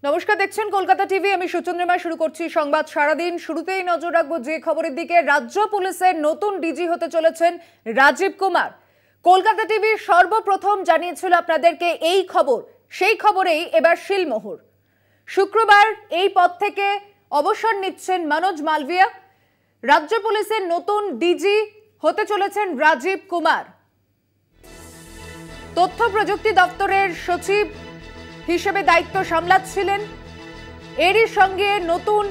নমস্কার, দেখছেন কলকাতা টিভি। আমি সুচন্দ্রিমা শুরু করছি সংবাদ সারাদিন। শুরুতেই নজর রাখবো যে খবরের দিকে। রাজ্য পুলিশের নতুন ডিজি হতে চলেছেন রাজীব কুমার। কলকাতা টিভি সর্বপ্রথম জানিয়েছিল আপনাদেরকে এই খবর, সেই খবরেই এবার শিলমোহর। শুক্রবার এই পদ থেকে অবসর নিচ্ছেন মনোজ মালভিয়া। রাজ্য পুলিশের নতুন ডিজি হতে চলেছেন রাজীব কুমার। তথ্য প্রযুক্তি দপ্তরের সচিব হিসেবে দায়িত্ব সামলাচ্ছিলেন। এরই সঙ্গে নতুন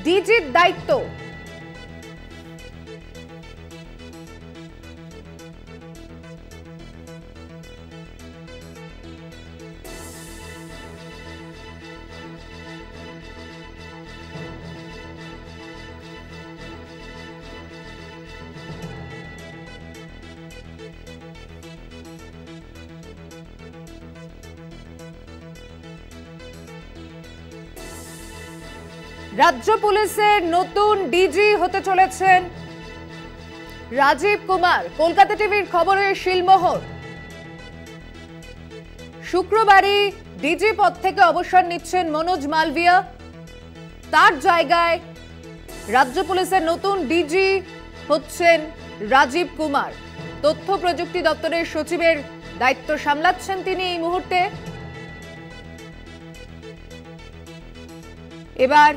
ডিজির দায়িত্ব রাজ্য পুলিশের নতুন ডিজি হতে চলেছেন রাজীব কুমার। কলকাতা টিভির খবরে শিলমোহর। শুক্রবারই ডিজি পদ থেকে অবসর নিচ্ছেন মনোজ মালভিয়া। তার জায়গায় রাজ্য পুলিশের নতুন ডিজি হচ্ছেন রাজীব কুমার। তথ্য প্রযুক্তি দপ্তরের সচিবের দায়িত্ব সামলাচ্ছেন তিনি এই মুহূর্তে। এবার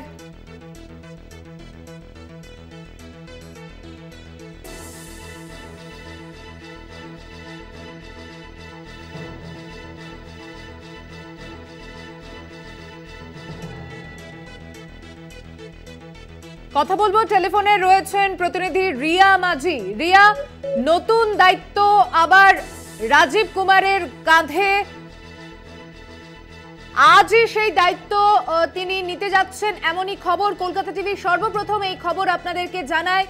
কথা বলবো, টেলিফোনে রয়েছেন প্রতিনিধি রিয়া মাঝি। রিয়া, নতুন দায়িত্ব আবার রাজীব কুমারের কাঁধে। আজই সেই দায়িত্ব তিনি নিতে যাচ্ছেন এমনই খবর। কলকাতা টিভি সর্বপ্রথম এই খবর আপনাদেরকে জানায়।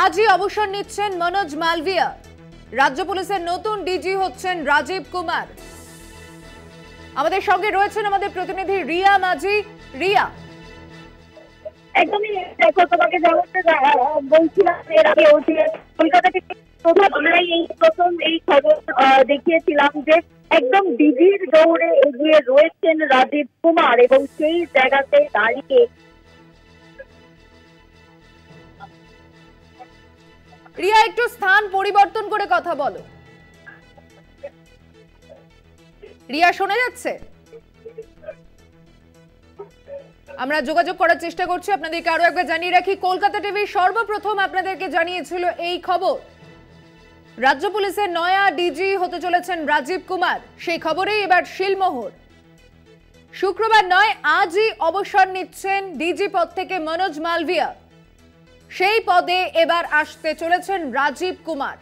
আজই অবসর নিচ্ছেন মনোজ মালভিয়া। রাজ্য পুলিশের নতুন ডিজি হচ্ছেন রাজীব কুমার। আমাদের সঙ্গে রয়েছেন আমাদের প্রতিনিধি রিয়া মাঝি। রিয়া, একদমই দেখো, তোমাকে যেমনটা বলছিলাম এর আগে কলকাতা থেকে আমরাই প্রথম এই খবর দেখিয়েছিলাম যে একদম ডিজির দৌড়ে এগিয়ে রয়েছেন রাজীব কুমার এবং সেই জায়গাতে দাঁড়িয়ে রিয়া একটু স্থান পরিবর্তন করে কথা বলো। রিয়া, শোনা যাচ্ছে? আমরা যোগাযোগ করার চেষ্টা করছি। আপনাদেরকে আরো একবার জানিয়ে রাখি, কলকাতা টিভি সর্বপ্রথম আপনাদেরকে জানিয়েছিল এই খবর। রাজ্য পুলিশের নয়া ডিজি হতে চলেছেন রাজীব কুমার। সেই খবরেই এবার শিলমোহর। শুক্রবার নয়, আজই অবসর নিচ্ছেন ডিজি পদ থেকে মনোজ মালভিয়া। সেই পদে এবার আসতে চলেছেন রাজীব কুমার।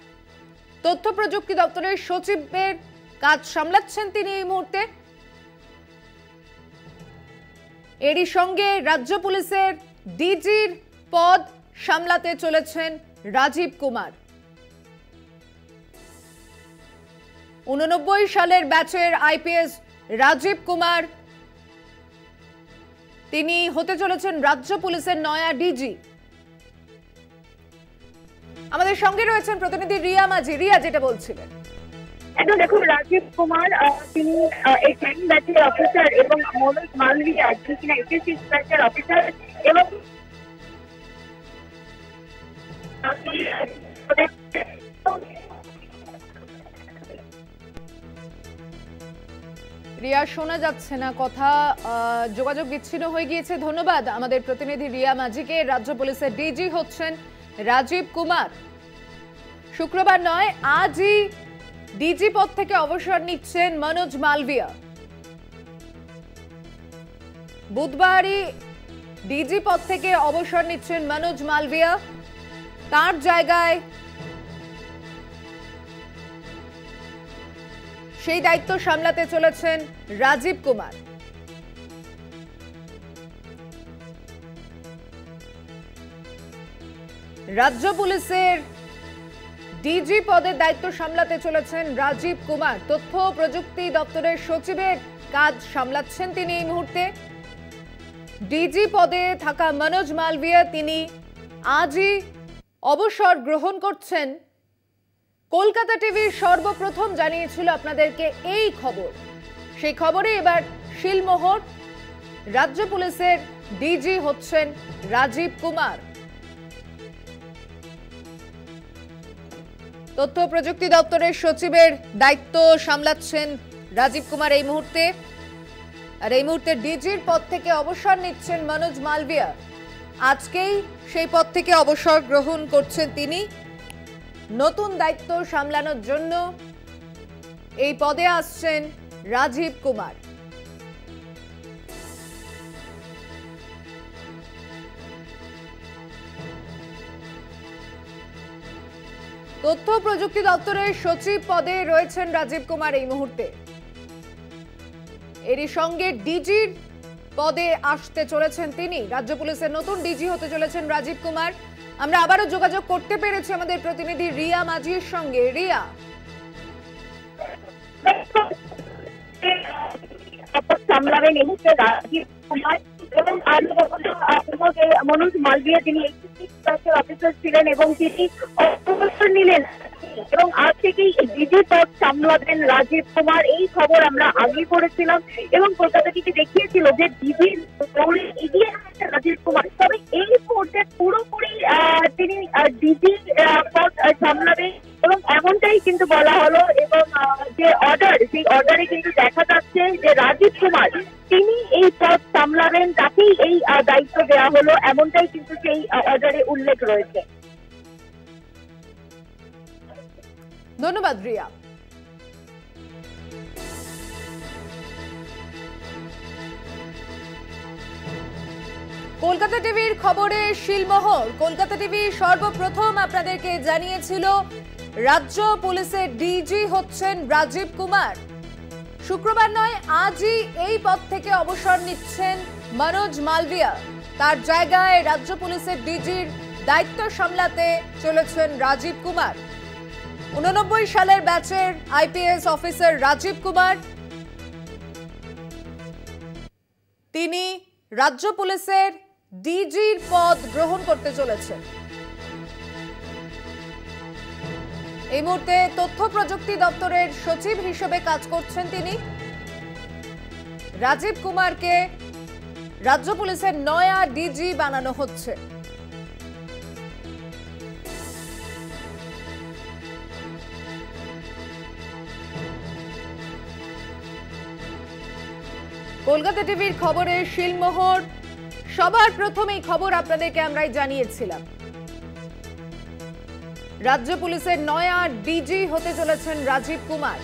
তথ্য প্রযুক্তি দপ্তরের সচিবের কাজ সামলাচ্ছেন তিনি এই মুহূর্তে। এরই সঙ্গে রাজ্য পুলিশের ডিজির পদ সামলাতে চলেছেন রাজীব কুমার। 89 সালের ব্যাচের আইপিএস রাজীব কুমার, তিনি হতে চলেছেন রাজ্য পুলিশের নয়া ডিজি। আমাদের সঙ্গে রয়েছেন প্রতিনিধি রিয়া মাঝি। রিয়া, যেটা বলছিলেন। একদম দেখুন, রাজীব কুমার তিনি এই 10 ব্যাচের অফিসার এবং মনোজ মালভিয়া যিনি কিনা 86 ব্যাচের অফিসার এবং রিয়া, শোনা যাচ্ছে না কথা, যোগাযোগ বিচ্ছিন্ন হয়ে গিয়েছে। ধন্যবাদ আমাদের প্রতিনিধি রিয়া মাঝিকে। রাজ্য পুলিশের ডিজি হচ্ছেন রাজীব কুমার। শুক্রবার নয়, আজই ডিজি পদ থেকে অবসর নিচ্ছেন মনোজ মালভিয়া। বুধবারই ডিজি পদ থেকে অবসর নিচ্ছেন মনোজ মালভিয়া। তার জায়গায় সেই দায়িত্ব সামলাতে চলেছেন রাজীব কুমার। রাজ্য পুলিশের ডিজি পদের দায়িত্ব সামলাতে চলেছেন রাজীব কুমার। তথ্য প্রযুক্তি দপ্তরের সচিবের কাজ সামলাচ্ছেন তিনি এই মুহূর্তে। ডিজি পদে থাকা মনোজ মালভিয়া তিনি আজই অবসর গ্রহণ করছেন। কলকাতা টিভি সর্বপ্রথম জানিয়েছিল আপনাদেরকে এই খবর। সেই খবরে এবার শিলমোহর, রাজ্য পুলিশের ডিজি হচ্ছেন রাজীব কুমার। তথ্য প্রযুক্তি দপ্তরের সচিবের দায়িত্ব সামলাচ্ছেন রাজীব কুমার এই মুহূর্তে। আর এই মুহূর্তে ডিজির পদ থেকে অবসর নিচ্ছেন মনোজ মালভিয়া। আজকেই সেই পদ থেকে অবসর গ্রহণ করছেন তিনি। নতুন দায়িত্ব সামলানোর জন্য এই পদে আসছেন রাজীব কুমার। তথ্য প্রযুক্তি দপ্তরের সচিব পদে রয়েছেন রাজীব কুমার এই মুহূর্তে। এরই সঙ্গে ডিজির পদে আসতে চলেছেন তিনি। রাজ্য পুলিশের নতুন ডিজি হতে চলেছেন রাজীব কুমার। আমরা আবারও যোগাযোগ করতে পেরেছি আমাদের প্রতিনিধি রিয়া মাঝির সঙ্গে। রিয়া, সামলাবেন এই মুহূর্তে রাজীব কুমার এবং মনোজ মালভিয়া, যিনি অফিসার ছিলেন এবং তিনি অবসর নিলেন এবং আজ থেকেই ডিজি পদ সামলাবেন রাজীব কুমার। এই খবর আমরা আগে করেছিলাম এবং কলকাতা থেকে দেখিয়েছিল যে ডিজির দৌড়ে এগিয়ে আসছে রাজীব কুমার। তবে এই মুহূর্তে পুরোপুরি তিনি ডিজি পদ সামলাবেন এবং এমনটাই কিন্তু বলা হলো। এবং যে অর্ডার, সেই অর্ডারে কিন্তু দেখা যাচ্ছে যে রাজীব কুমার তিনি এই পদ সামলাবেন, তাকেই এই দায়িত্ব দেওয়া হলো, এমনটাই কিন্তু সেই অর্ডারে উল্লেখ রয়েছে। ধন্যবাদ রিয়া। কলকাতা টিভির খবরে শিলমোহর। কলকাতা টিভি সর্বপ্রথম আপনাদেরকে জানিয়েছিল রাজ্য পুলিশের ডিজি হচ্ছেন রাজীব কুমার। শুক্রবার নয়, আজই এই পদ থেকে অবসর নিচ্ছেন মনোজ মালভিয়া। তার জায়গায় রাজ্য পুলিশের ডিজির দায়িত্ব সামলাতে চলেছেন রাজীব কুমার। 89 সালের ব্যাচের আইপিএস অফিসার রাজীব কুমার, তিনি রাজ্য পুলিশের ডিজির পদ গ্রহণ করতে চলেছেন। এই মুহূর্তে তথ্য প্রযুক্তি দপ্তরের সচিব হিসেবে কাজ করছেন তিনি। রাজীব কুমারকে রাজ্য পুলিশের নয়া ডিজি বানানো হচ্ছে। কলকাতা টিভির খবরে শিলমোহর। সবার প্রথম এই খবর আপনাদেরকে আমরাই জানিয়েছিলাম। রাজ্য পুলিশের নয়া ডিজি হতে চলেছেন রাজীব কুমার।